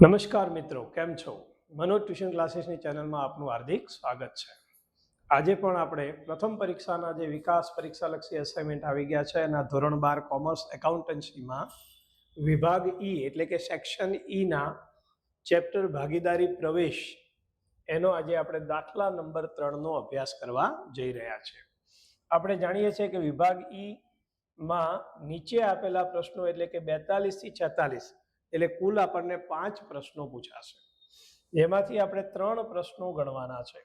નમસ્કાર મિત્રો, કેમ છો? મનોજ ટ્યુશન ક્લાસીસની ચેનલમાં આપનું હાર્દિક સ્વાગત છે. આજે પણ આપણે પ્રથમ પરીક્ષાના જે વિકાસ પરીક્ષાલક્ષી અસાઇનમેન્ટ આવી ગયા છે એના ધોરણ 12 કોમર્સ એકાઉન્ટન્સીમાં વિભાગ ઈ એટલે કે સેક્શન ઈ ના ચેપ્ટર ભાગીદારી પ્રવેશ એનો આજે આપણે દાખલા નંબર 3 નો અભ્યાસ કરવા જઈ રહ્યા છીએ. આપણે જાણીએ છીએ કે વિભાગ ઈ માં નીચે આપેલા પ્રશ્નો એટલે કે 42 થી 46 એટલે કુલ આપણને 5 પ્રશ્નો પૂછાશે, જેમાંથી આપણે 3 પ્રશ્નો ગણવાના છે.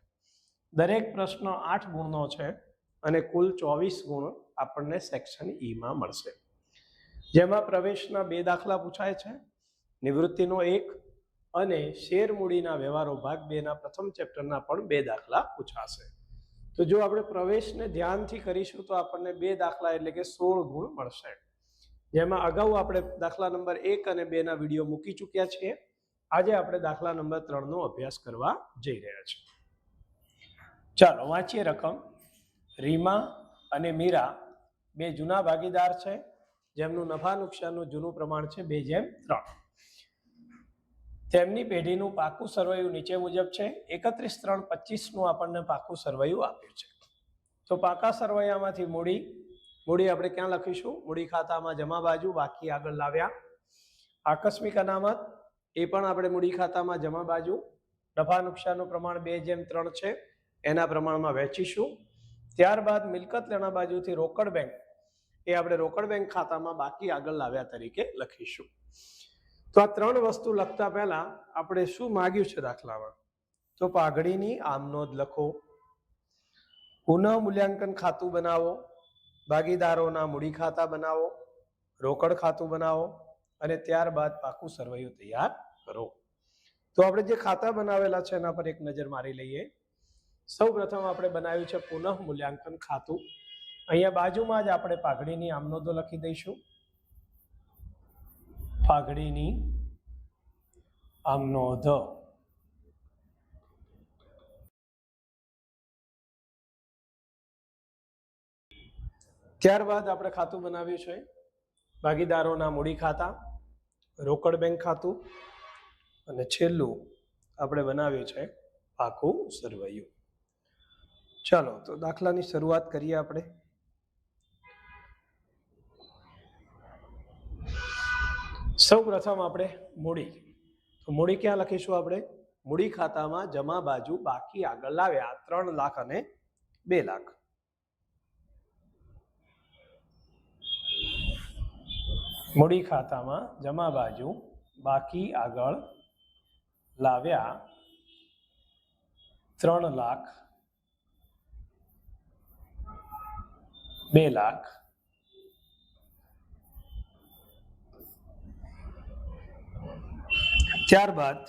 દરેક પ્રશ્ન 8 ગુણનો છે અને કુલ 24 ગુણ આપણને સેક્શન ઈ માં મળશે. જેમાં પ્રવેશના 2 દાખલા પૂછાય છે, નિવૃત્તિનો 1 અને શેર મૂડીના વ્યવહારો ભાગ 2 ના પ્રથમ ચેપ્ટરના પણ 2 દાખલા પૂછાશે. તો જો આપણે પ્રવેશને ધ્યાનથી કરીશું તો આપણને 2 દાખલા એટલે કે 16 ગુણ મળશે. જેમાં અગાઉ આપણે દાખલા નંબર 1 અને 2 ના વિડીયો મૂકી ચૂક્યા છીએ. આજે આપણે દાખલા નંબર 3 નો અભ્યાસ કરવા જઈ રહ્યા છીએ. ચાલો વાંચીએ રકમ. રીમા અને મીરા 2 જૂના ભાગીદાર છે, જેમનું નફા નુકસાનનું જૂનું પ્રમાણ છે 2:3. તેમની પેઢીનું પાકું સરવૈયું નીચે મુજબ છે. 31/3/25 નું આપણને પાકું સરવૈયું આપ્યું છે. તો પાકા સરવૈયામાંથી મૂડી આપણે ક્યાં લખીશું? મૂડી ખાતામાં જમા બાજુ, બાકી આગળ લાવ્યા. આકસ્મિક અનામત એ પણ આપણે મૂડી ખાતામાં જમા બાજુ. નફા નુકસાનનું પ્રમાણ 2:3 છે, એના પ્રમાણમાં વહેંચીશું. ત્યારબાદ મિલકત લેણા બાજુથી રોકડ બેંક એ આપણે રોકડ બેંક ખાતામાં બાકી આગળ લાવ્યા તરીકે લખીશું. તો આ 3 વસ્તુ લખતા પહેલા આપણે શું માંગ્યું છે દાખલામાં? તો પાઘડીની આમનોંધ લખો, પુનઃ મૂલ્યાંકન ખાતું બનાવો, ભાગીદારોના મૂડી ખાતા બનાવો, રોકડ ખાતું બનાવો અને ત્યારબાદ પાકું સરવૈયું તૈયાર કરો. તો આપણે જે ખાતા બનાવેલા છે એના પર એક નજર મારી લઈએ. સૌ પ્રથમ આપણે બનાવ્યું છે પુનઃ મૂલ્યાંકન ખાતું. અહીંયા બાજુમાં જ આપણે પાઘડીની આમનોંધો લખી દઈશું. પાઘડીની આમનોંધ. ત્યારબાદ આપણે ખાતું બનાવ્યું છે ભાગીદારોના મૂડી ખાતા, રોકડ બેંક ખાતું અને છેલ્લું આપણે બનાવ્યું છે પાકું સરવૈયું. ચાલો તો દાખલાની શરૂઆત કરીએ આપણે. સૌ પ્રથમ આપણે મૂડી. તો મૂડી ક્યાં લખીશું આપણે? મૂડી ખાતામાં જમા બાજુ, બાકી આગળ લાવ્યા 3 લાખ અને 2 લાખ. મૂડી ખાતામાં જમા બાજુ, બાકી આગળ લાવ્યા 3 લાખ 2 લાખ. ત્યારબાદ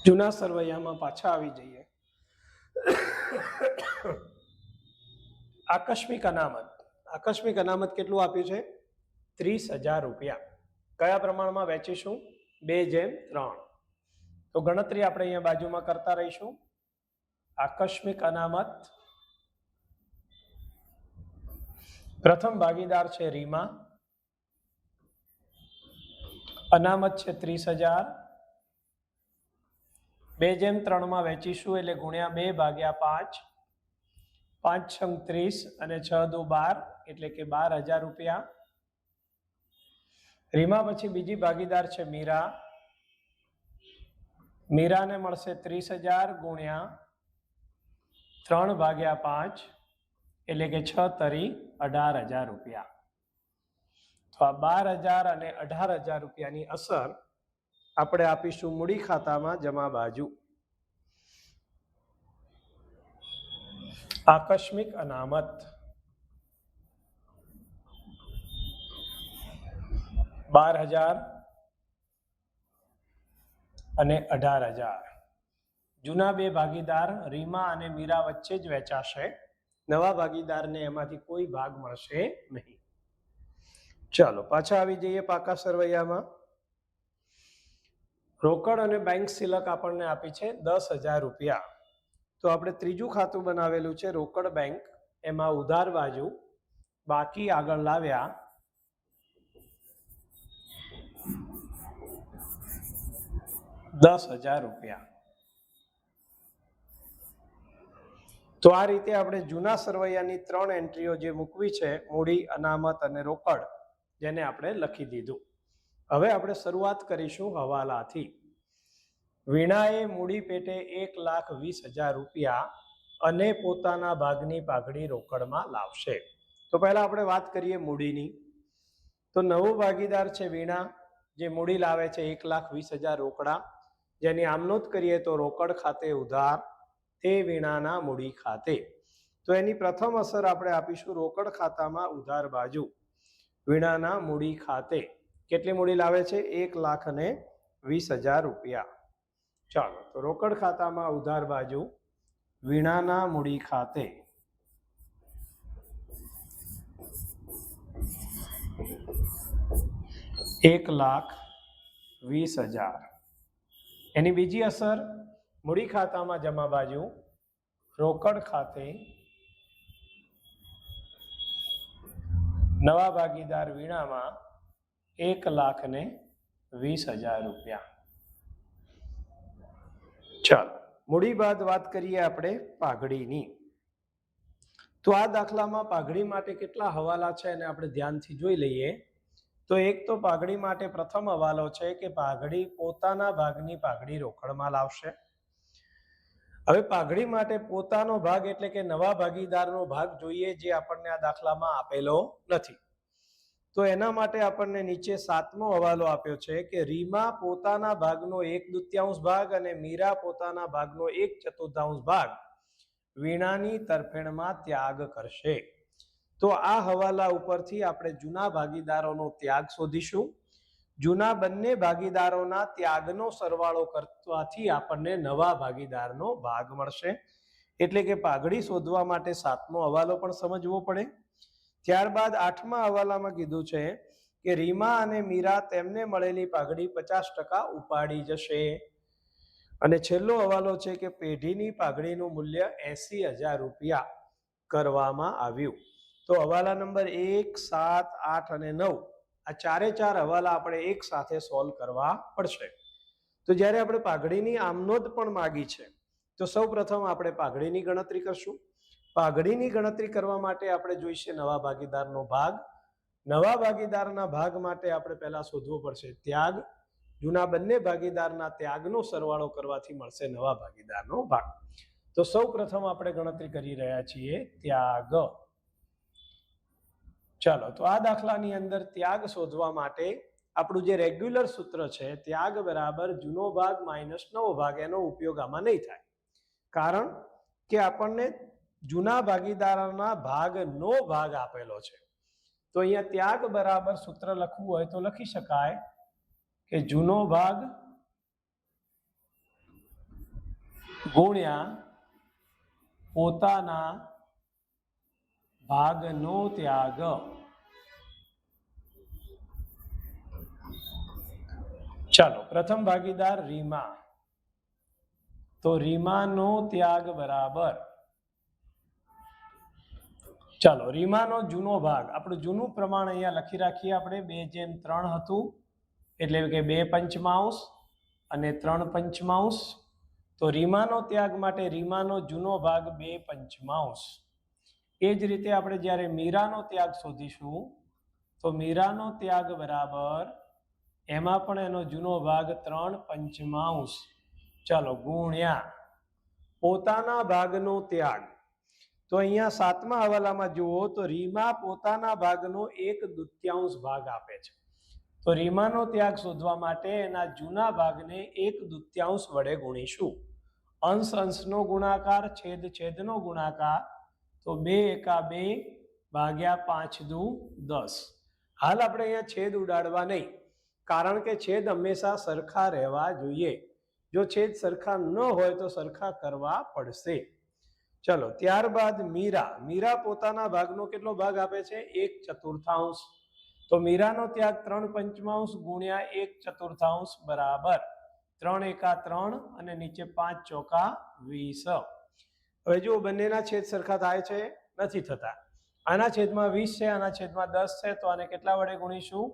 જૂના સરવૈયામાં પાછા આવી જઈએ. આકસ્મિક અનામત. આકસ્મિક અનામત કેટલું આપ્યું છે? 30,000 રૂપિયા. કયા પ્રમાણમાં વહેંચીશું? 2:3. તો ગણતરી આપણે અહીંયા બાજુમાં કરતા રહીશું. આકસ્મિક અનામત, પ્રથમ ભાગીદાર છે રીમા, અનામત છે 30,000. 2:3 માં વહેંચીશું એટલે ગુણ્યા 2/5. 5×6 30 અને 6×2 12 એટલે કે 12,000 રૂપિયા. રીમા પછી બીજી ભાગીદાર છે મીરા. મીરાને મળશે 30,000 ગુણ્યા 3/5 એટલે કે 6×18,000 રૂપિયા. તો આ 12,000 અને 18,000 રૂપિયાની અસર આપણે આપીશું મૂડી ખાતામાં જમા બાજુ. આકસ્મિક અનામત 12,000 અને 18,000. જૂના 2 ભાગીદાર રીમા અને મીરા વચ્ચે જ વહેંચાશે. નવા ભાગીદારને એમાંથી કોઈ ભાગ મળશે નહીં. ચાલો પાછા આવી જઈએ પાકા સરવૈયામાં. રોકડ અને બેંક સિલક આપણને આપી છે 10,000 રૂપિયા. તો આપણે ત્રીજું ખાતું બનાવેલું છે રોકડ બેંક. એમાં ઉધાર બાજુ, બાકી આગળ લાવ્યા 10,000 રૂપિયા. તો આ રીતે આપણે જૂના સરવૈયાની 3 એન્ટ્રીઓ જે મૂકવી છે, મૂડી, અનામત અને રોકડ, જેને આપણે લખી દીધું. હવે આપણે શરૂઆત કરીશું હવાલાથી. વીણાએ મૂડી પેટે 1,20,000 રૂપિયા અને પોતાના ભાગની પાઘડી રોકડમાં લાવશે. તો પહેલા આપણે વાત કરીએ મૂડીની. તો નવો ભાગીદાર છે વીણા, જે મૂડી લાવે છે 1,20,000 રોકડા, જેની આમ નોંધ કરીએ તો રોકડ ખાતે ઉધાર, તે વીણાના મૂડી ખાતે. તો એની પ્રથમ અસર આપણે આપીશું રોકડ ખાતામાં ઉધાર બાજુ, વીણાના મૂડી ખાતે. કેટલી મૂડી લાવે છે? 1,20,000 રૂપિયા. ચાલો, તો રોકડ ખાતામાં ઉધાર બાજુ વીણાના મૂડી ખાતે 1,20,000. એની બીજી અસર મૂડી ખાતામાં જમા બાજુ રોકડ ખાતે નવા ભાગીદાર વીણામાં 1,20,000 રૂપિયા. ચાલો, મૂડી બાદ વાત કરીએ આપણે પાઘડીની. તો આ દાખલામાં પાઘડી માટે કેટલા હવાલા છે એને આપણે ધ્યાનથી જોઈ લઈએ. તો એક તો પાઘડી માટે પ્રથમ હવાલો છે કે પાઘડી પોતાના ભાગની પાઘડી રોકડમાં લાવશે. હવે પાઘડી માટે પોતાનો ભાગ એટલે કે નવા ભાગીદારનો ભાગ જોઈએ, જે આપણને આ દાખલામાં આપેલો નથી. તો એના માટે આપણને નીચે 7મો હવાલો આપ્યો છે કે રીમા પોતાના ભાગનો 1/2 ભાગ અને મીરા પોતાના ભાગનો 1/4 ભાગ વીણાની તરફેણમાં ત્યાગ કરશે. તો આ હવાલા ઉપરથી આપણે જૂના ભાગીદારોનો ત્યાગ શોધીશું. જૂના બંને ભાગીદારોના ત્યાગનો સરવાળો કરવાથી આપણને નવા ભાગીદારનો ભાગ મળશે. એટલે કે પાઘડી શોધવા માટે 7મો હવાલો પણ સમજવો પડે. ત્યારબાદ 8મા હવાલામાં કીધું છે કે રીમા અને મીરા તેમને મળેલી પાઘડી 50% ઉપાડી જશે. અને છેલ્લો હવાલો છે કે પેઢીની પાઘડીનું મૂલ્ય 80,000 રૂપિયા કરવામાં આવ્યું. તો હવાલા નંબર 1, 7, 8 અને 9 આ ચારે ચાર હવાલા આપણે એક સાથે સોલ્વ કરવા પડશે. તો જ્યારે આપણે પાઘડીની આમનોંધ પણ માગી છે, તો સૌ પ્રથમ આપણે પાઘડીની ગણતરી કરશું. પાઘડીની ગણતરી કરવા માટે આપણે જોઈશે નવા ભાગીદારનો ભાગ. નવા ભાગીદારના ભાગ માટે આપણે પહેલા શોધવો પડશે ત્યાગ. જૂના બંને ભાગીદારના ત્યાગનો સરવાળો કરવાથી મળશે નવા ભાગીદારનો ભાગ. તો સૌ પ્રથમ આપણે ગણતરી કરી રહ્યા છીએ ત્યાગ. ચાલો, તો આ દાખલાની અંદર ત્યાગ શોધવા માટે આપણું જે રેગ્યુલર સૂત્ર છે, ત્યાગ બરાબર જૂનો ભાગ માઇનસ નવો ભાગ, એનો ઉપયોગ આમાં નહીં થાય. કારણ કે આપણને જૂના ભાગીદારના ભાગનો ભાગ આપેલો છે. તો અહીંયા ત્યાગ બરાબર સૂત્ર લખવું હોય તો લખી શકાય કે જૂનો ભાગ ગુણ્યા પોતાના ભાગનો ત્યાગ. ચાલો, પ્રથમ ભાગીદાર રીમા. તો રીમાનો ત્યાગ બરાબર, ચાલો રીમાનો જૂનો ભાગ, આપણું જૂનું પ્રમાણ અહીંયા લખી રાખીએ આપણે 2/3 હતું, એટલે કે 2/5 અને 3/5. તો રીમાનો ત્યાગ માટે રીમાનો જૂનો ભાગ 2/5. એ જ રીતે આપણે જ્યારે મીરાનો ત્યાગ શોધીશું તો મીરાનો ત્યાગ બરાબર એમાં પણ એનો જૂનો ભાગ 3/5. ચાલો, ગુણ્યા પોતાના ભાગનો ત્યાગ. તો અહીંયા 7મા હવાલામાં જુઓ તો રીમા પોતાના ભાગનો 1/2 ભાગ આપે છે. તો રીમાનો ત્યાગ શોધવા માટે એના જૂના ભાગને 1/2 વડે ગુણીશું. અંશ અંશનો ગુણાકાર, છેદ છેદનો ગુણાકાર. તો 2 એકા 2 ભાગ્યા 5 દુ 10. હાલ આપણે અહીંયા છેદ ઉડાડવા નહીં, કારણ કે છેદ હંમેશા સરખા રહેવા જોઈએ. જો છેદ સરખા ન હોય તો સરખા કરવા પડશે. ચલો, ત્યારબાદ મીરા પોતાના ભાગનો કેટલો ભાગ આપે છે? 1/4. તો મીરાનો ત્યાગ 3/5 ગુણ્યા 1/4 બરાબર 3 એકા 3 અને નીચે 5 ચોકા 20. હવે જો બંનેના છેદ સરખા થાય છે? નથી થતા. આના છેદમાં 20 છે, આના છેદમાં 10 છે, તો આને કેટલા વડે ગુણીશું?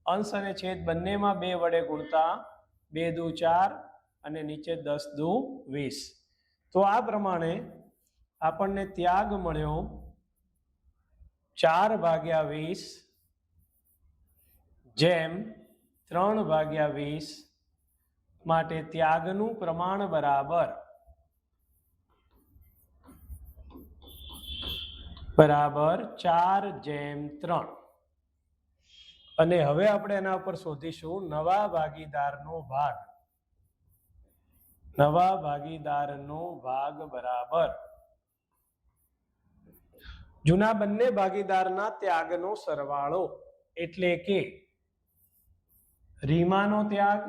અંશ અને છેદ બંનેમાં 2 વડે ગુણતા 2 દુ 4 અને નીચે 10 દુ 20. તો આ પ્રમાણે આપણને ત્યાગ મળ્યો 4/20 જેમ 3/20 માટે ત્યાગનું પ્રમાણ બરાબર 4/3. અને હવે આપણે એના ઉપર શોધીશું નવા ભાગીદારનો ભાગ. નવા ભાગીદારનો ભાગ બરાબર જૂના બંને ભાગીદારના ત્યાગનો સરવાળો, એટલે કે રીમાનો ત્યાગ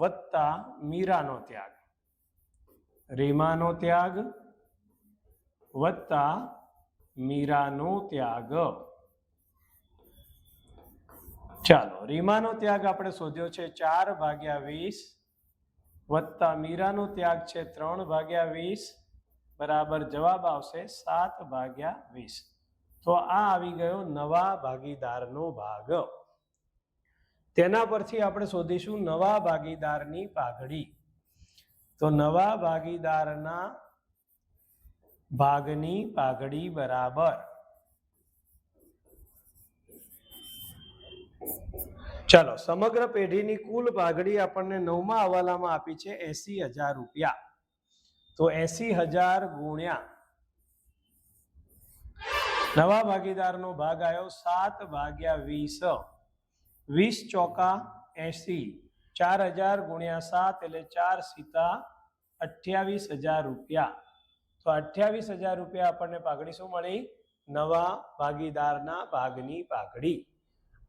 વત્તા મીરાનો ત્યાગ. રીમાનો ત્યાગ વત્તા મીરાનો ત્યાગ. ચાલો, રીમાનો ત્યાગ આપણે શોધ્યો છે 4/20 વત્તા મીરાનો ત્યાગ છે 3/20 બરાબર જવાબ આવશે 7/20. તો આ આવી ગયો નવા ભાગીદારનો ભાગ. તેના પરથી આપણે શોધીશું નવા ભાગીદારની પાઘડી. તો નવા ભાગીદારના ભાગની પાઘડી બરાબર, ચાલો, સમગ્ર પેઢીની કુલ પાઘડી આપણને 9મા હવાલામાં આપી છે 80,000 રૂપિયા. તો 80,000 ગુણ્યા નવા ભાગીદારનો ભાગ આવ્યો 7/20. 20 ચોકા 80, 4,000 ગુણ્યા 7 એટલે 4 સીતા 28,000 રૂપિયા. તો 28,000 રૂપિયા આપણને પાઘડી શું મળી? નવા ભાગીદારના ભાગની પાઘડી.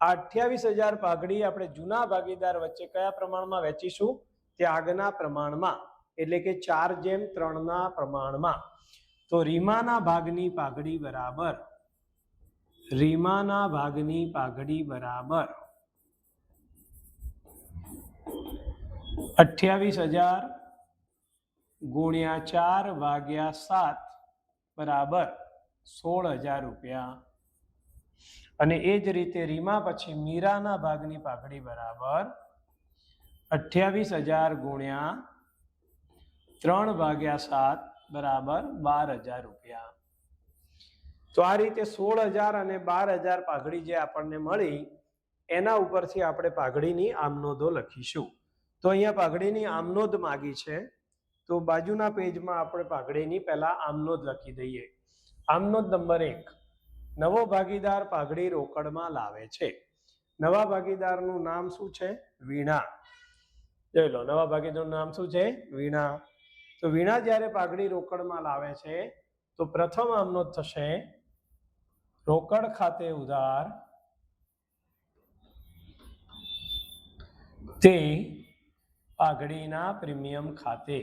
આ 28,000 પાઘડી આપણે જૂના ભાગીદાર વચ્ચે કયા પ્રમાણમાં વહેંચીશું? ત્યાગના પ્રમાણમાં, એટલે કે 4/3 પ્રમાણમાં. તો રીમાના ભાગની પાઘડી બરાબર, રીમાના ભાગની પાઘડી બરાબર 28,000 ગુણ્યા 4/7 બરાબર 16,000 રૂપિયા. અને એ જ રીતે રીમા પછી મીરાના ભાગની પાઘડી બરાબર 28,000 ગુણ્યા 3/7 બરાબર 12,000 રૂપિયા. તો આ રીતે 16,000 અને 12,000 પાઘડી જે આપણને મળી એના ઉપરથી આપણે પાઘડીની આમનોંધો લખીશું. તો અહીંયા પાઘડીની આમનોંધ માગી છે, તો બાજુના પેજમાં આપણે પાઘડીની પહેલા આમનોંધ લખી દઈએ. આમનોંધ નંબર 1, નવો ભાગીદાર પાઘડી રોકડમાં લાવે છે. નવા ભાગીદારનું નામ શું છે? વીણા. જોઈ લો, નવા ભાગીદારનું નામ શું છે? વીણા. તો વીણા જ્યારે પાઘડી રોકડમાં લાવે છે તો પ્રથમ આમનોંધ થશે રોકડ ખાતે ઉધાર તે પાઘડીના પ્રીમિયમ ખાતે.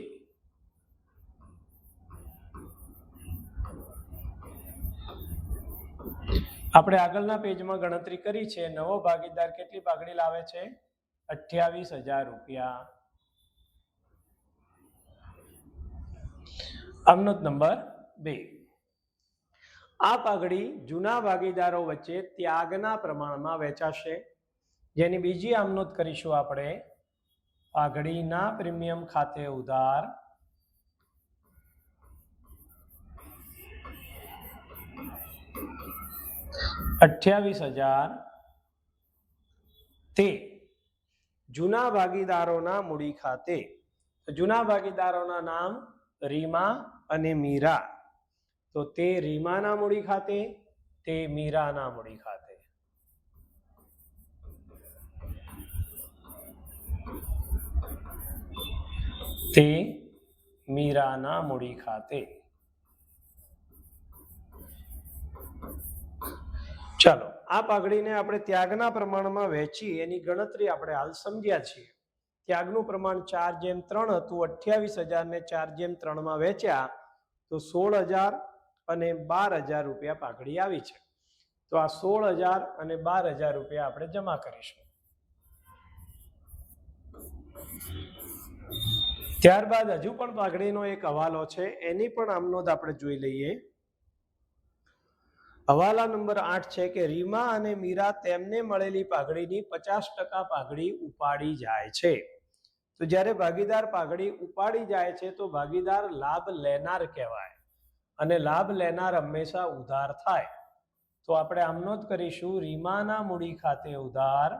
આપણે આગળના પેજમાં ગણતરી કરી છે. નવો ભાગીદાર કેટલી પાઘડી લાવે છે? 28,000 રૂપિયા. આમનોંધ નંબર 2, આ પાઘડી જૂના ભાગીદારો વચ્ચે ત્યાગના પ્રમાણમાં વહેંચાશે. જેની બીજી આમનોંધ કરીશું આપણે, પાઘડીના પ્રીમિયમ ખાતે ઉધાર $28,000 તે જૂના ભાગીદારોના મૂડી ખાતે. જૂના ભાગીદારોના નામ રીમા અને મીરા. તો તે રીમાના મૂડી ખાતે, તે મીરાના મૂડી ખાતે. તે મીરાના મૂડી ખાતે. ચાલો, આ પાઘડીને આપણે ત્યાગના પ્રમાણમાં વહેંચી એની ગણતરી આપણે હાલ સમજ્યા છીએ. ત્યાગનું પ્રમાણ 4/3 હતું. 28,000 ને 4/3 માં વહેંચ્યા તો 16,000 અને 12,000 રૂપિયા પાઘડી આવી છે. તો આ 16,000 અને 12,000 રૂપિયા આપણે જમા કરીશું. ત્યારબાદ હજુ પણ પાઘડીનો એક હવાલો છે, એની પણ આમનોંધ આપણે જોઈ લઈએ. હવાલા નંબર 8 છે કે રીમા અને મીરા તેમને મળેલી પાઘડીની 50% પાઘડી ઉપાડી જાય છે. તો જ્યારે ભાગીદાર પાઘડી ઉપાડી જાય છે તો ભાગીદાર લાભ લેનાર કહેવાય, અને લાભ લેનાર હંમેશા ઉધાર થાય. તો આપણે આમ નોંધ કરીશું, રીમાના મૂડી ખાતે ઉધાર,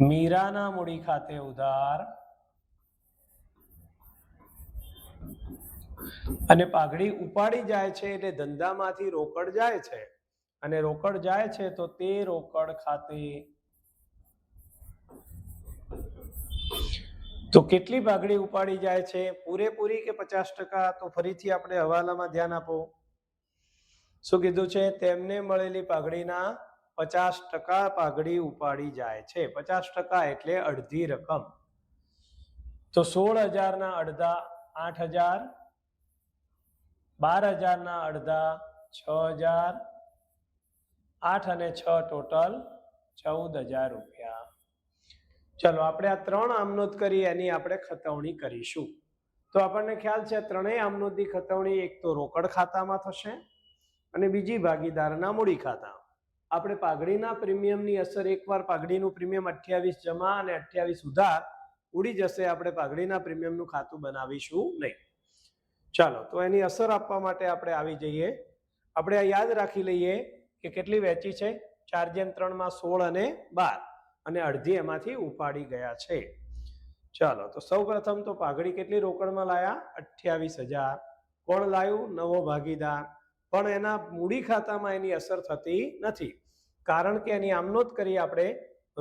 મીરાના મૂડી ખાતે ઉધાર, અને પાઘડી ઉપાડી જાય છે એટલે ધંધામાંથી રોકડ જાય છે, અને રોકડ જાય છે તો તે રોકડ ખાતે. તો કેટલી પાઘડી ઉપાડી જાય છે, પૂરેપૂરી કે 50%? તો ફરીથી આપણે હવાલામાં ધ્યાન આપો. શું કીધું છે? તેમને મળેલી પાઘડીના 50% પાઘડી ઉપાડી જાય છે. 50% એટલે અડધી રકમ. તો 16,000 ના અડધા 8,000, 12,000 ના અડધા 6,000, 8 અને 6 ટોટલ 14,000 રૂપિયા. ચલો આપણે આ 3 આમનોંધ કરી, એની આપણે ખતવણી કરીશું. તો આપણને ખ્યાલ છે ત્રણેય આમનોંધની ખતવણી એક તો રોકડ ખાતામાં થશે અને બીજી ભાગીદારના મૂડી ખાતા. આપણે પાઘડીના પ્રીમિયમની અસર, એકવાર પાઘડીનું પ્રીમિયમ 28 જમા અને 28 ઉધાર ઉડી જશે, આપણે પાઘડીના પ્રીમિયમનું ખાતું બનાવીશું નહીં. ચાલો, તો એની અસર આપવા માટે આપણે આવી જઈએ. આપણે આ યાદ રાખી લઈએ કે કેટલી વહેંચી છે, 4:3 માં 16 અને 12, અને અડધી એમાંથી ઉપાડી ગયા છે. ચાલો, તો સૌ પ્રથમ તો પાઘડી કેટલી રોકડમાં લાયા? 28,000. કોણ લાવ્યું? નવો ભાગીદાર. પણ એના મૂડી ખાતામાં એની અસર થતી નથી, કારણ કે એની આમનોંધ કરી આપણે,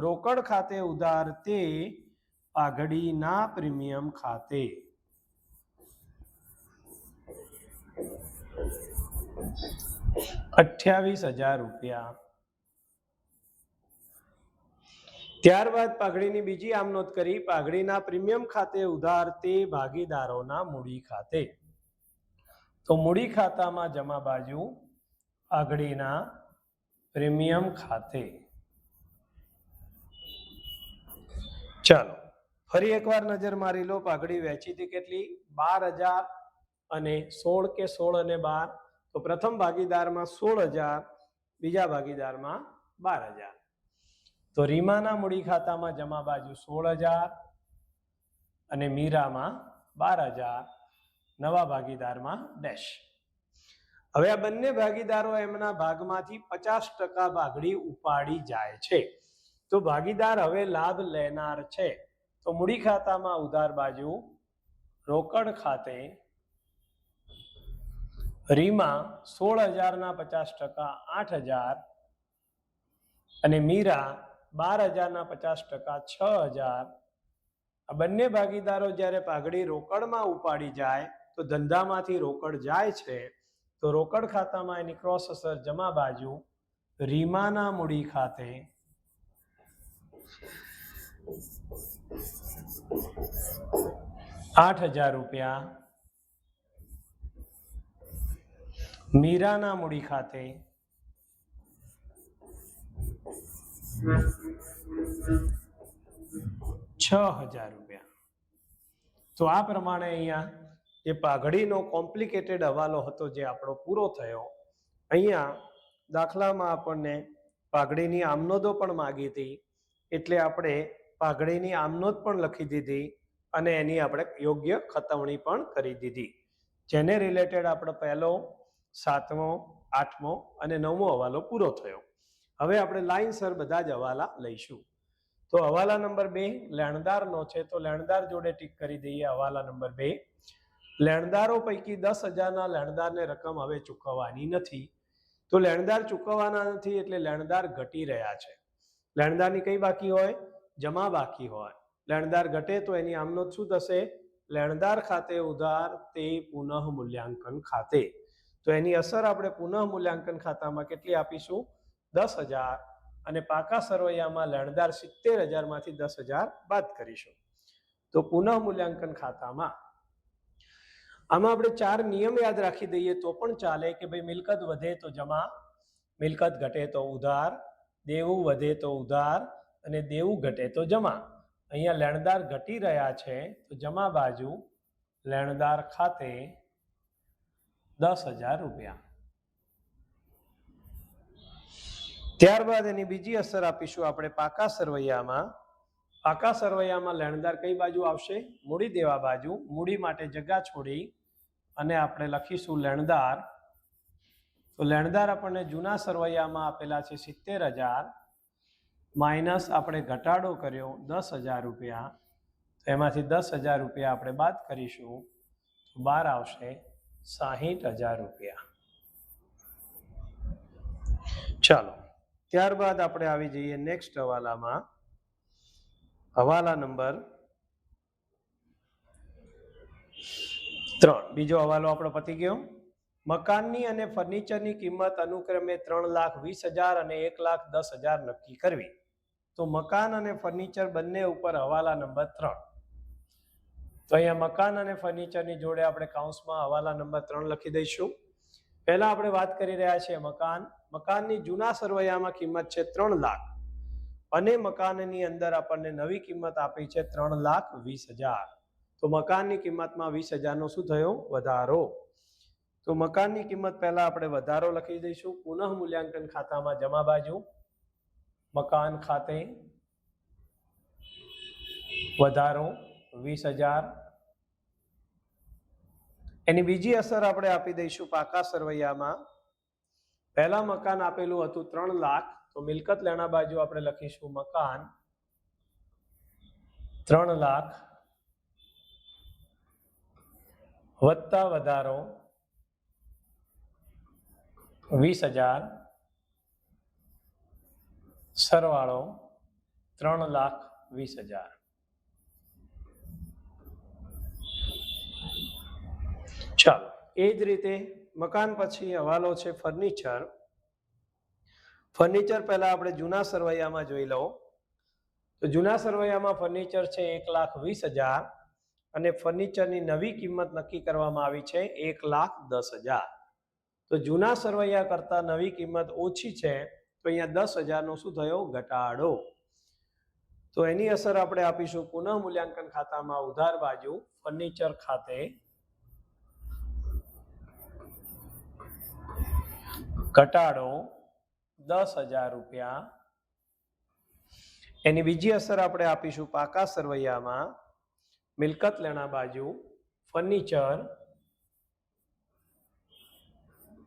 રોકડ ખાતે ઉધાર તે પાઘડીના પ્રીમિયમ ખાતે. ₹28,000. ત્યારબાદ પાઘડીની બીજી આમનોંધ કરી, પાઘડીના પ્રીમિયમ ખાતે ઉધાર તે ભાગીદારોના મૂડી ખાતે. તો મૂડી ખાતામાં જમા બાજુ પાઘડીના પ્રીમિયમ ખાતે. ચાલો ફરી એકવાર નજર મારી લો. પાઘડી વહેંચી હતી કેટલી? 12,000 અને 16 કે 16 અને 12. તો પ્રથમ ભાગીદારમાં 16,000, બીજા ભાગીદારમાં 12,000. તો રીમાના મૂડી ખાતામાં જમા બાજુ 16,000 અને મીરામાં 12,000, નવા ભાગીદારમાં ડેશ. હવે આ બંને ભાગીદારો એમના ભાગમાંથી 50% પાઘડી ઉપાડી જાય છે. તો ભાગીદાર હવે લાભ લેનાર છે. તો મૂડી ખાતામાં ઉધાર બાજુ રોકડ ખાતે રીમા 16,000 ના 50% 8,000 અને મીરા 12,000 ના 50% 6,000. આ બંને ભાગીદારો જ્યારે પાઘડી રોકડમાં ઉપાડી જાય તો ધંધામાંથી રોકડ જાય છે, તો રોકડ ખાતામાં એની ક્રોસ અસર જમા બાજુ રીમાના મૂડી ખાતે ₹8,000, મીરાના મૂડી ખાતે ₹6,000. તો આ પ્રમાણે અહીંયા જે પાઘડીનો કોમ્પ્લિકેટેડ હવાલો હતો જે આપણો પૂરો થયો. અહીંયા દાખલામાં આપણને પાઘડીની આમનોંધો પણ માગી હતી, એટલે આપણે પાઘડીની આમનોંધ પણ લખી દીધી અને એની આપણે યોગ્ય ખતવણી પણ કરી દીધી, જેને રિલેટેડ આપણો પહેલો, 7મો, 8મો અને 9મો હવાલો પૂરો થયો. હવે આપણે લાઈનસર બધા જ હવાલા લઈશું. તો હવાલા નંબર 2 લેણદારનો છે, તો લેણદાર જોડે ટીક કરી દઈએ. હવાલા નંબર 2, લેણદારો પૈકી 10,000 ના લેણદારને રકમ હવે ચૂકવવાની નથી. તો લેણદાર ચૂકવવાના નથી એટલે લેણદાર ઘટી રહ્યા છે. લેણદારની કઈ બાકી હોય? જમા બાકી હોય. લેણદાર ઘટે તો એની આમનોંધ શું થશે? લેણદાર ખાતે ઉધાર તે પુનઃ મૂલ્યાંકન ખાતે. તો એની અસર આપણે પુનઃ મૂલ્યાંકન ખાતામાં કેટલી આપીશું? 10,000, અને પાકા સરવૈયામાં લેણદાર 70,000 માંથી 10,000 બાદ કરીશું. તો પુનઃ મૂલ્યાંકન ખાતામાં આમાં આપણે 4 નિયમ યાદ રાખી દઈએ તો પણ ચાલે કે ભાઈ મિલકત વધે તો જમા, મિલકત ઘટે તો ઉધાર, દેવું વધે તો ઉધાર અને દેવું ઘટે તો જમા. અહીંયા લેણદાર ઘટી રહ્યા છે તો જમા બાજુ લેણદાર ખાતે ₹10,000. ત્યારબાદ એની બીજી અસર આપીશું આપણે પાકા સરવૈયામાં. પાકા સરવૈયામાં લેણદાર કઈ બાજુ આવશે? મૂડી દેવા બાજુ. મૂડી માટે જગ્યા છોડી અને આપણે લખીશું લેણદાર. તો લેણદાર આપણને જૂના સરવૈયામાં આપેલા છે 70,000 માઇનસ આપણે ઘટાડો કર્યો 10,000 રૂપિયા. તો એમાંથી 10,000 રૂપિયા આપણે બાદ કરીશું તો બહાર આવશે 60,000 રૂપિયા. ચાલો, ત્યારબાદ આપણે આવી જઈએ નેક્સ્ટ હવાલામાં. હવાલા નંબર 3. બીજો હવાલો આપણો પતી ગયો. મકાનની અને ફર્નિચરની કિંમત અનુક્રમે 3,20,000 અને 1,10,000 નક્કી કરવી. તો મકાન અને ફર્નિચર બંને ઉપર હવાલા નંબર 3. તો અહીંયા મકાન અને ફર્નિચરની જોડે આપણે કૌંસમાં હવાલા નંબર 3 લખી દઈશું. પહેલા આપણે વાત કરી રહ્યા છીએ મકાનની જૂના સરવૈયામાં કિંમત છે 3 લાખ અને મકાનની અંદર આપણને નવી કિંમત આપી છે 3,20,000. તો મકાનની કિંમતમાં 20,000 નો શું થયો? વધારો. તો મકાનની કિંમત પહેલા આપણે વધારો લખી દઈશું. પુનઃ મૂલ્યાંકન ખાતામાં જમા બાજુ મકાન ખાતે વધારો 20,000. એની બીજી અસર આપણે આપી દઈશું પાકા સરવૈયામાં. પહેલા મકાન આપેલું હતું 3 લાખ, તો મિલકત લેણા બાજુ આપણે લખીશું મકાન 3 લાખ વત્તા વધારો 20,000 સરવાળો 3,20,000. ચાલો, એ જ રીતે મકાન પછી હવાલો છે ફર્નિચર. ફર્નિચર પહેલા આપણે જૂના સરવૈયામાં જોઈ લો. તો જૂના સરવૈયામાં ફર્નિચર છે 1,20,000 અને ફર્નિચરની નવી કિંમત નક્કી કરવામાં આવી છે 1,10,000. તો જૂના સરવૈયા કરતા નવી કિંમત ઓછી છે, તો અહીંયા 10,000 નો શું થયો? ઘટાડો. તો એની અસર આપણે આપીશું પુનઃ મૂલ્યાંકન ખાતામાં ઉધાર બાજુ ફર્નિચર ખાતે ઘટાડો 10,000 રૂપિયા. એની બીજી અસર આપણે આપીશું પાકા સરવૈયામાં મિલકત લેણા બાજુ ફર્નિચર.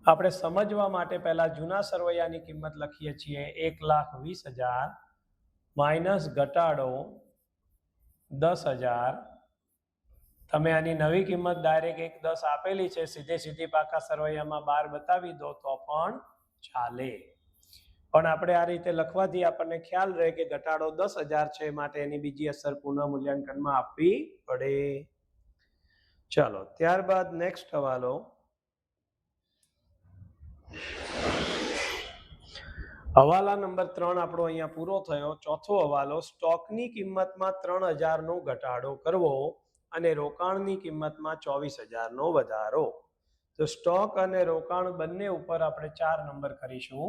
આપણે સમજવા માટે પહેલા જૂના સરવૈયાની કિંમત લખીએ છીએ 1,20,000 માઇનસ ઘટાડો 10,000. તમે આની નવી કિંમત ડાયરેક્ટ 1,10 આપેલી છે, સીધી પાકા સરવૈયામાં 12 બતાવી દો તો પણ ચાલે. પણ આપણે આ રીતે લખવાથી આપણને ખ્યાલ રહે કે ઘટાડો 10,000 છે, માટે એની બીજી અસર પુનઃ મૂલ્યાંકનમાં આપવી પડે. ચાલો, ત્યારબાદ નેક્સ્ટ હવાલો. હવાલા નંબર 3 આપણો અહીંયા પૂરો થયો. ચોથો હવાલો, સ્ટોકની કિંમતમાં 3,000 નો ઘટાડો કરવો અને રોકાણની કિંમતમાં 24,000 નો વધારો. તો સ્ટોક અને રોકાણ બંને ઉપર આપણે 4 નંબર કરીશું.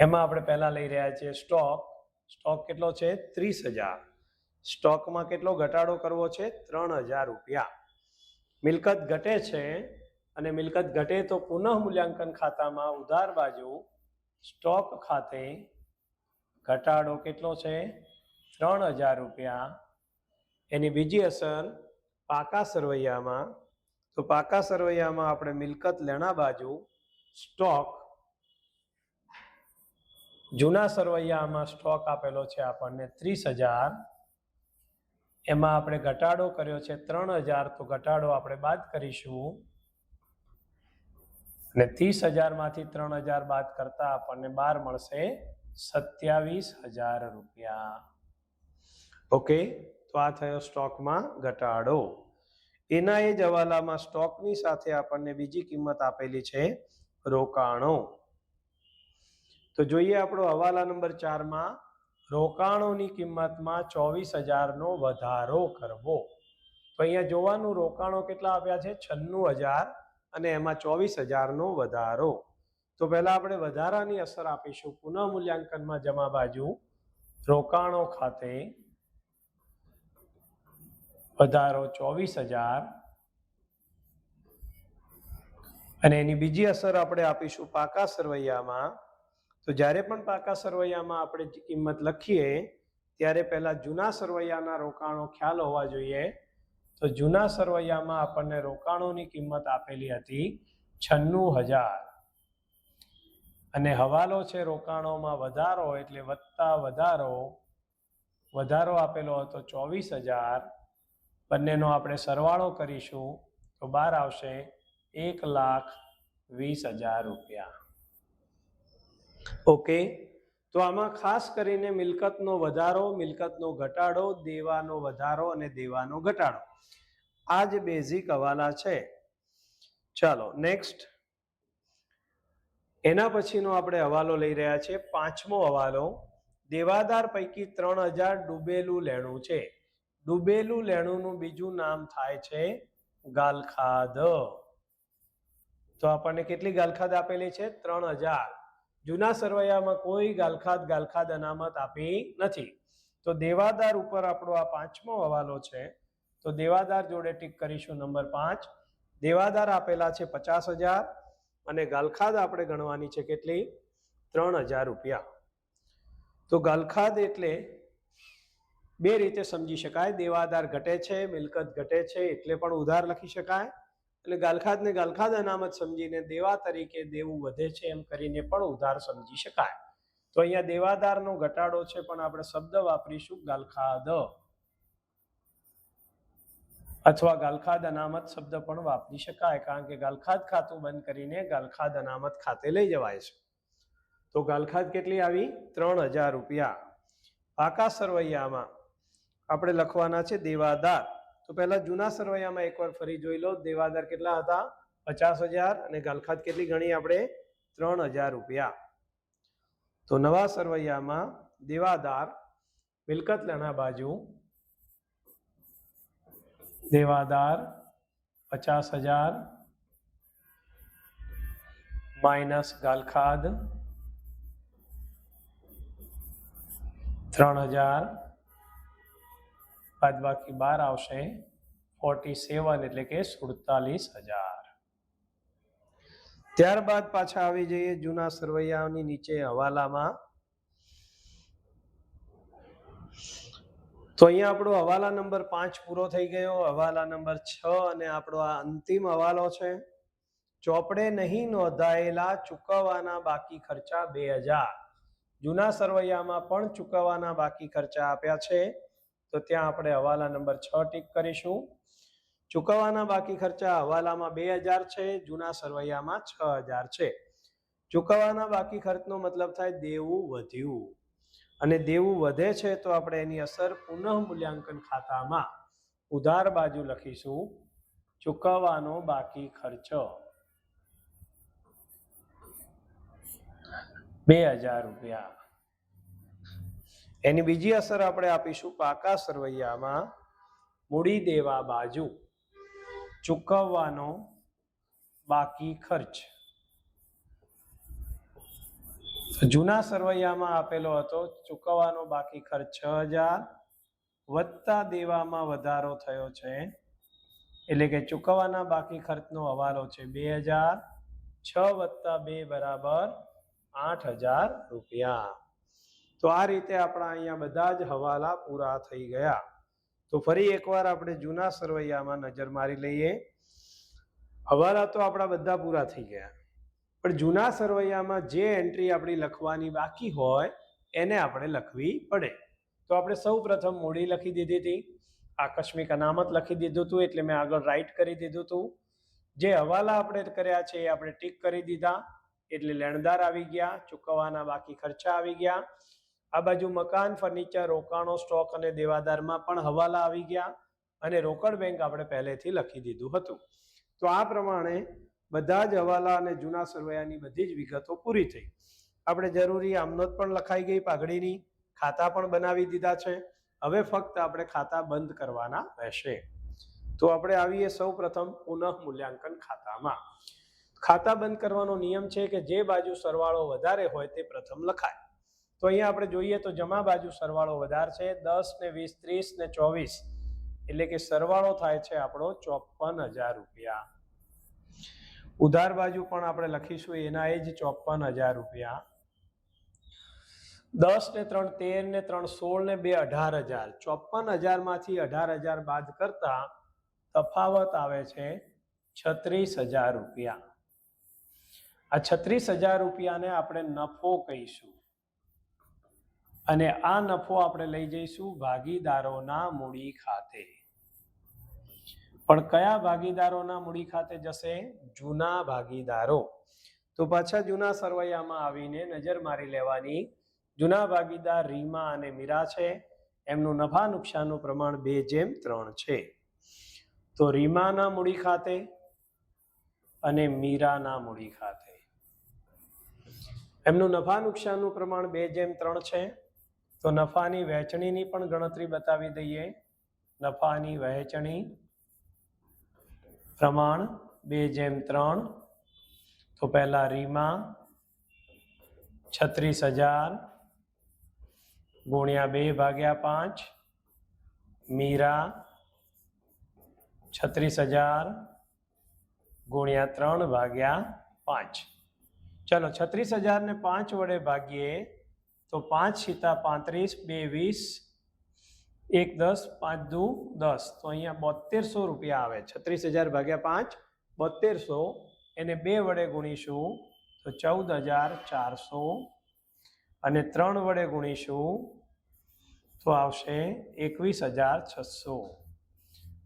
એમાં આપણે પહેલા લઈ રહ્યા છીએ સ્ટોક કેટલો છે? 30,000. સ્ટોકમાં કેટલો ઘટાડો કરવો છે? 3,000 રૂપિયા. મિલકત ઘટે છે અને મિલકત ઘટે તો પુનઃ મૂલ્યાંકન ખાતામાં ઉધાર બાજુ સ્ટોક ખાતે ઘટાડો કેટલો છે? 3,000 રૂપિયા. એની બીજી અસર પાકા સરવૈયામાં. તો પાકા સરવૈયામાં આપણે મિલકત લેણા બાજુ સ્ટોક. જૂના સરવૈયામાં સ્ટોક આપેલો છે આપણને 30,000. એમાં આપણે ઘટાડો કર્યો છે 3,000, તો ઘટાડો આપણે બાદ કરીશું અને 30,000 માંથી 3,000 બાદ કરતા આપણને 12 મળશે 27,000 રૂપિયા. ઓકે, તો આ થયો સ્ટોકમાં ઘટાડો. એના એ જ હવાલામાં સ્ટોકની સાથે આપણને બીજી કિંમત આપેલી છે રોકાણો. તો જોઈએ આપણો હવાલા નંબર 4માં રોકાણોની કિંમતમાં 24,000 નો વધારો કરવો. તો અહીંયા જોવાનું રોકાણો કેટલા આપ્યા છે? 96,000 અને એમાં 24,000 નો વધારો. તો પહેલા આપણે વધારાની અસર આપીશું પુનઃ મૂલ્યાંકનમાં જમા બાજુ રોકાણો ખાતે વધારો 24,000 અને એની બીજી અસર આપણે આપીશું પાકા સરવૈયામાં. તો જ્યારે પણ પાકા સરવૈયામાં આપણે કિંમત લખીએ ત્યારે પહેલા જૂના સરવૈયાના રોકાણો ખ્યાલ હોવા જોઈએ. તો જૂના સરવૈયામાં આપણને રોકાણોની કિંમત આપેલી હતી 96,000 અને હવાલો છે રોકાણોમાં વધારો એટલે વત્તા વધારો આપેલો હતો 24,000. બંનેનો આપણે સરવાળો કરીશું તો બહાર આવશે 1,20,000 રૂપિયા. ઓકે, તો આમાં ખાસ કરીને મિલકતનો વધારો, મિલકતનો ઘટાડો, દેવાનો વધારો અને દેવાનો ઘટાડો, આ જ બેઝિક હવાલા છે. ચાલો નેક્સ્ટ, એના પછીનો આપણે હવાલો લઈ રહ્યા છીએ. પાંચમો હવાલો, દેવાદાર પૈકી 3,000 ડૂબેલું લેણું છે. ડૂબેલું લેણુંનું બીજું નામ થાય છે ગાલખાદ. તો આપણને કેટલી ગાલખાદ આપેલી છે? 3,000. જૂના સરવૈયામાં કોઈ ગાલખાદ અનામત આપી નથી. તો દેવાદાર ઉપર આપણો આ પાંચમો હવાલો છે. તો દેવાદાર જોડે ટીક કરીશું નંબર 5. દેવાદાર આપેલા છે 50,000 અને ગાલખાદ આપણે ગણવાની છે કેટલી? 3,000 રૂપિયા. તો ગાલખાદ એટલે બે રીતે સમજી શકાય. દેવાદાર ઘટે છે, મિલકત ઘટે છે એટલે પણ ઉધાર લખી શકાય, એટલે ગાલખાદને ગાલખાદ અનામત સમજીને દેવા તરીકે દેવું વધે છે એમ કરીને પણ ઉધાર સમજી શકાય. તો અહીંયા દેવાદારનો ઘટાડો છે પણ આપણે શબ્દ વાપરીશું ગાલખાદ, અથવા ગાલખાદ અનામત શબ્દ પણ વાપરી શકાય, કારણ કે ગાલખાદ ખાતું બંધ કરીને ગાલખાદ અનામત ખાતે લઈ જવાય છે. તો ગાલખાદ કેટલી આવી? 3,000 રૂપિયા. પાકા સરવૈયામાં આપણે લખવાના છે દેવાદાર. તો પહેલા જૂના સરવૈયામાં એકવાર ફરી જોઈ લો. દેવાદાર કેટલા હતા? 50,000 અને ગાલખાદ કેટલી ગણી આપણે? 3,000 રૂપિયા. તો નવા સરવૈયામાં દેવાદાર મિલકત લેણા બાજુ દેવાદાર 50,000 માઇનસ ગાલખાદ 3,000 બાદ બાકી 12 આવશે 47 એટલે કે 47,000. ત્યારબાદ પાછા આવી જઈએ જૂના સરવૈયાની નીચે હવાલામાં. તો અહીંયા આપણો હવાલા નંબર 5 પૂરો થઈ ગયો. હવાલા નંબર 6 અને આપણો આ અંતિમ હવાલો છે. ચોપડે નહીં નોંધાયેલા ચૂકવવાના બાકી ખર્ચા 2,000. જૂના સરવૈયામાં પણ ચૂકવવાના બાકી ખર્ચા આપ્યા છે, તો ત્યાં આપણે હવાલા નંબર 6 ટીક કરીશું. ચૂકવવાના બાકી ખર્ચા હવાલામાં 2,000 છે, જૂના સરવૈયામાં 6,000 છે. ચૂકવવાના બાકી ખર્ચનો મતલબ થાય દેવું વધ્યું, અને દેવું વધે છે તો આપણે એની અસર પુનઃ મૂલ્યાંકન ખાતામાં ઉધાર બાજુ લખીશું ચૂકવવાનો બાકી ખર્ચ 2,000 રૂપિયા. એની બીજી અસર આપણે આપીશું પાકા સરવૈયામાં મૂડી દેવા બાજુ ચૂકવવાનો બાકી ખર્ચ. જૂના સરવૈયામાં આપેલો હતો ચૂકવવાનો બાકી ખર્ચ 6,000 વત્તા દેવામાં વધારો થયો છે, એટલે કે ચૂકવવાના બાકી ખર્ચનો હવાલો છે 2,000. 6 વત્તા 2 બરાબર 8,000 રૂપિયા. તો આ રીતે આપણા અહીંયા બધા જ હવાલા પૂરા થઈ ગયા. તો ફરી એકવાર આપણે જૂના સરવૈયામાં નજર મારી લઈએ. હવાલા તો આપણા બધા પૂરા થઈ ગયા, પણ જૂના સરવૈયામાં જે એન્ટ્રી આપણી લખવાની બાકી હોય એને આપણે લખવી પડે. તો આપણે સૌ પ્રથમ મૂડી લખી દીધી હતી, આકસ્મિક અનામત લખી દીધું હતું, એટલે મેં આગળ રાઈટ કરી દીધું હતું. જે હવાલા આપણે કર્યા છે એ આપણે ટીક કરી દીધા, એટલે લેણદાર આવી ગયા, ચૂકવવાના બાકી ખર્ચા આવી ગયા. આ બાજુ મકાન, ફર્નિચર, રોકાણો, સ્ટોક અને દેવાદારમાં પણ હવાલા આવી ગયા, અને રોકડ બેંક આપણે પહેલેથી લખી દીધું હતું. તો આ પ્રમાણે બધા જ હવાલા અને જૂના સરવૈયાની બધી જ વિગતો પૂરી થઈ. આપણે જરૂરી આમનોંધ પણ લખાઈ ગઈ પાઘડીની, ખાતા પણ બનાવી દીધા છે. હવે ફક્ત આપણે ખાતા બંધ કરવાના રહેશે. તો આપણે આવીએ સૌ પ્રથમ પુનઃ મૂલ્યાંકન ખાતામાં. ખાતા બંધ કરવાનો નિયમ છે કે જે બાજુ સરવાળો વધારે હોય તે પ્રથમ લખાય. તો અહીંયા આપણે જોઈએ તો જમા બાજુ સરવાળો વધારે છે, 10 ને 20, 30 ને 24, એટલે કે સરવાળો થાય છે આપણો 54,000 રૂપિયા. ઉધાર બાજુ પણ આપણે લખીશું એના એ જ 54,000 રૂપિયા. 10 ને 3 13 ને 3 16 ને 2 18,000. 54,000 માંથી 18,000 બાદ કરતા તફાવત આવે છે 36,000 રૂપિયા. આ 36,000 રૂપિયાને આપણે નફો કહીશું અને આ નફો આપણે લઈ જઈશું ભાગીદારોના મૂડી ખાતે. પણ કયા ભાગીદારોના મૂડી ખાતે જશે? જૂના ભાગીદારો. તો પાછા જૂના સરવૈયામાં આવીને નજર મારી લેવાની. જૂના ભાગીદાર રીમા અને મીરા છે. એમનું નફા નુકસાનનું પ્રમાણ 2:3 છે. તો રીમાના મૂડી ખાતે અને મીરાના મૂડી ખાતે એમનું નફા નુકસાનનું પ્રમાણ 2:3 છે. તો નફાની વહેંચણીની પણ ગણતરી બતાવી દઈએ. નફાની વહેંચણી પ્રમાણ 2:3. તો પહેલા રીમા 36,000 ગુણ્યા 2/5, મીરા 36,000 ગુણ્યા 3/5. ચલો 36,000 ને 5 વડે ભાગીએ તો 5 × 35, 2 20, 1 10, 5 દુ 10. તો અહીંયા 7200 રૂપિયા આવે. 36,000 ભાગ્યા 5 7200. એને 2 વડે ગુણીશું તો 14,400 અને 3 વડે ગુણીશું તો આવશે 21,600.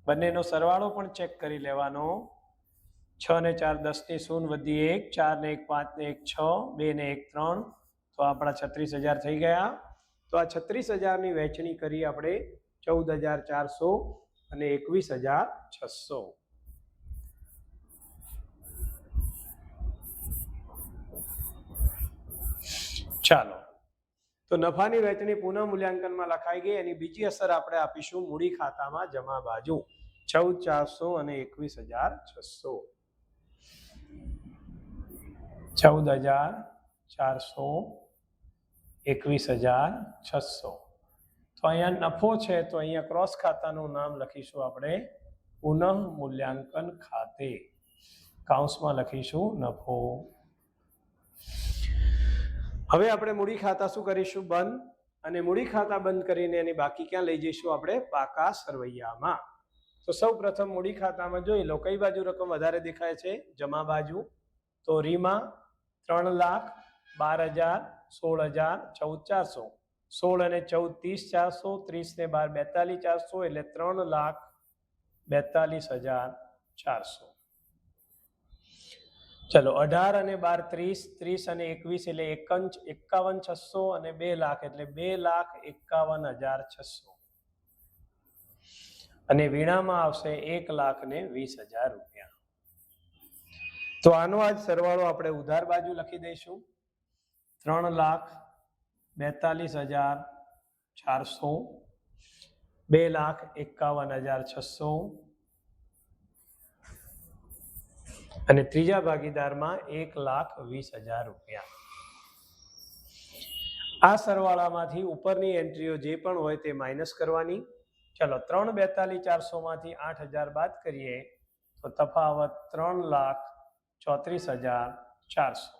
બંનેનો સરવાળો પણ ચેક કરી લેવાનો. 6 ને 4 10 ની 0 વધી 1, 4 ને 1 5 ને 1 6, 2 ને 1 3. તો આપણા 36,000 થઈ ગયા. તો આ 36,000 ની વહેંચણી કરી આપણે 14,400 અને 21,600. ચાલો, તો નફાની વહેંચણી પુનઃ મૂલ્યાંકનમાં લખાઈ ગઈ. એની બીજી અસર આપણે આપીશું મૂડી ખાતામાં જમા બાજુ. 14,400 અને 21,600. 14,400, 21,600. તો અહીંયા નફો છે તો અહીંયા ક્રોસ ખાતાનું નામ લખીશું આપણે પુનઃ મૂલ્યાંકન ખાતે. કૌંસમાં લખીશું નફો. હવે આપણે મૂડી ખાતા શું કરીશું? બંધ. અને મૂડી ખાતા બંધ કરીને એની બાકી ક્યાં લઈ જઈશું? આપણે પાકા સરવૈયામાં. તો સૌ પ્રથમ મૂડી ખાતામાં જોઈ લો કઈ બાજુ રકમ વધારે દેખાય છે? જમા બાજુ. તો રીમા 3,12,000, 16,000, 14,400. 16 અને 14 30, 400, 30 ને 12 400 એટલે 3,42,400. ચલો 18 અને 12 30, 30 અને 21 એટલે 51,600 અને 2 લાખ એટલે 2,51,600. અને વીણામાં આવશે 1,20,000 રૂપિયા. તો આનો આજ સરવાળો આપણે ઉધાર બાજુ લખી દઈશું. 3,42,400, 2,51,600 અને ત્રીજા ભાગીદારમાં 1,20,000 રૂપિયા. આ સરવાળામાંથી ઉપરની એન્ટ્રીઓ જે પણ હોય તે માઇનસ કરવાની. ચલો 3,42,400 માંથી 8,000 બાદ કરીએ તો તફાવત 3,34,400.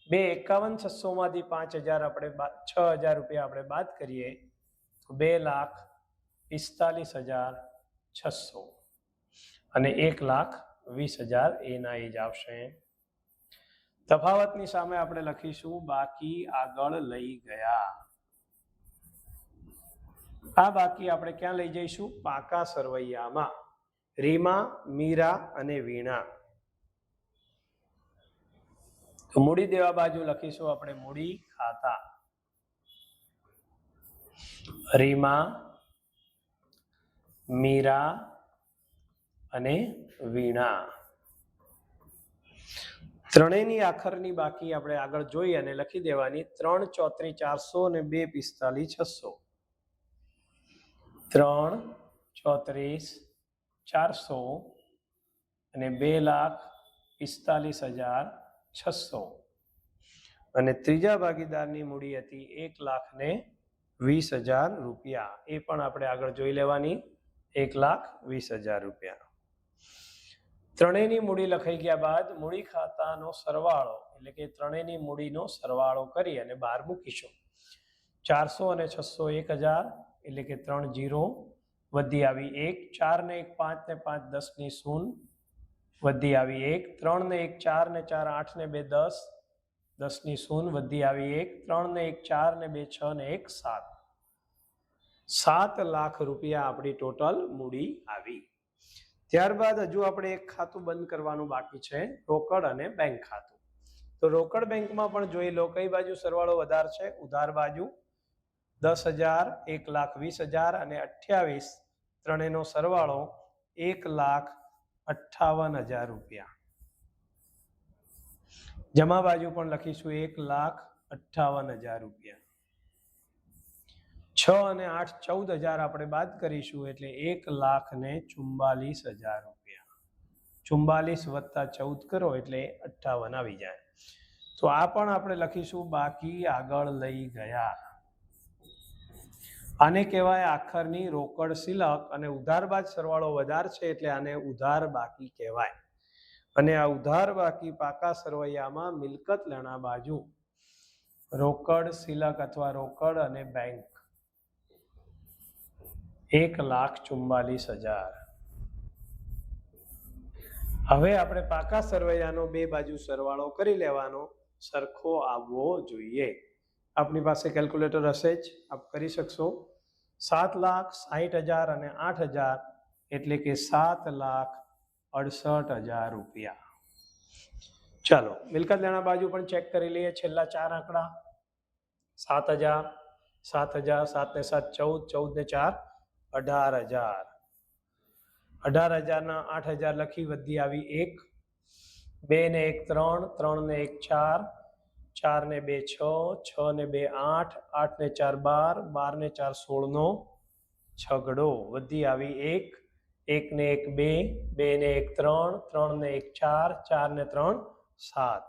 2,51,600 માંથી 5,000 આપણે 6,000 રૂપિયા આપણે બાદ કરીએ તો 2,45,600 અને 1,20,000 એના એ જ આવશે. તફાવતની સામે આપણે લખીશું બાકી આગળ લઈ ગયા. આ બાકી આપણે ક્યાં લઈ જઈશું? પાકા સરવૈયામાં. રીમા, મીરા અને વીણા. તો મૂડી દેવા બાજુ લખીશું આપણે મૂડી ખાતા. રીમા, મીરા અને વીણા. ત્રણેયની આખરની બાકી આપણે આગળ જોઈ અને લખી દેવાની. 3,34,400 અને 2,45,600. 3,34,400 અને 2,45,600 અને ત્રીજા ભાગીદારની મૂડી હતી 1,20,000 રૂપિયા. એ પણ આપણે આગળ જોઈ લેવાની. 1,20,000 રૂપિયા. ત્રણેયની મૂડી લખાઈ ગયા બાદ મૂડી ખાતાનો સરવાળો એટલે કે ત્રણેયની મૂડીનો સરવાળો કરી અને બહાર મૂકીશું. 400 અને 600 1000 એટલે કે 3 0 વધી આવી 1, 4 ને 1 5 ને 5 10 ની શૂન વધી આવી 1, 3 ને 1 4 ને 4 8 ને 2 10 10 ની શૂન વધી આવી 1, 3 ને 1 4 ને 2 6 ને 1 7, 7 લાખ રૂપિયા આપણી ટોટલ મૂડી આવી. ત્યારબાદ હજુ આપણે એક ખાતું બંધ કરવાનું બાકી છે, રોકડ અને બેંક ખાતું. તો રોકડ બેંકમાં પણ જોઈ લો કઈ બાજુ સરવાળો વધારે છે, ઉધાર બાજુ 10,000, 1,20,000 અને 28, ત્રણેયનો સરવાળો 1,58,000 રૂપિયા. જમા બાજુ પણ લખીશું 1,58,000 રૂપિયા. 6 અને 8 14,000 આપણે બાદ કરીશું એટલે 1,44,000 રૂપિયા. 44 વત્તા 14 કરો એટલે 58 આવી જાય. તો આ પણ આપણે લખીશું બાકી આગળ લઈ ગયા. આને કહેવાય આખરની રોકડ શિલક અને ઉધાર બાદ સરવાળો વધાર છે એટલે આને ઉધાર બાકી કહેવાય. અને આ ઉધાર બાકી પાકા સરવૈયામાં મિલકત લેણા બાજુ રોકડ શિલક અથવા રોકડ અને બેંક 1,44,000. હવે આપણે પાકા સરવૈયાનો બે બાજુ સરવાળો કરી લેવાનો, સરખો આવવો જોઈએ. આપની પાસે કેલ્ક્યુલેટર હશે જ, આપ કરી શકશો. 7,60,000 અને 8,000 એટલે કે 7,68,000 રૂપિયા. ચાલો મિલકત લેણા બાજુ પણ ચેક કરી લઈએ. છેલ્લા 4 આંકડા 7,000, 7,000, 7 ને 7 14, 14 ને 4 18,000. 18,000 ના 8,000 લખી વધી આવી 1, 2 ને 1 3, 3 ને 1 4, 4 ને 2 6, 6 ને 2 8, 8 ને 4 12, 12 ને 4 16 નો છગડો વધી આવી 1, 1 ને 1 2, 2 ને 1 3, 3 ને 1 4, 4 ને 3 7.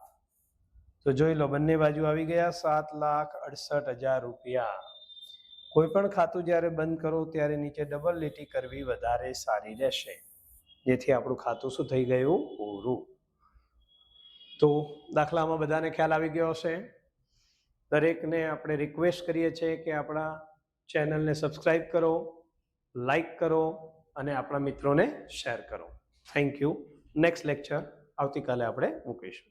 તો જોઈ લો બંને બાજુ આવી ગયા 7,68,000 રૂપિયા. કોઈ પણ ખાતું જ્યારે બંધ કરો ત્યારે નીચે ડબલ લીટી કરવી વધારે સારી રહેશે, જેથી આપણું ખાતું શું થઈ ગયું, પૂરું. તો દાખલામાં બધાને ખ્યાલ આવી ગયો હશે. દરેકને આપણે રિક્વેસ્ટ કરીએ છીએ કે આપણા ચેનલને સબસ્ક્રાઇબ કરો, લાઈક કરો અને આપણા મિત્રોને શેર કરો. Thank you. નેક્સ્ટ લેક્ચર આવતીકાલે આપણે મૂકીશું.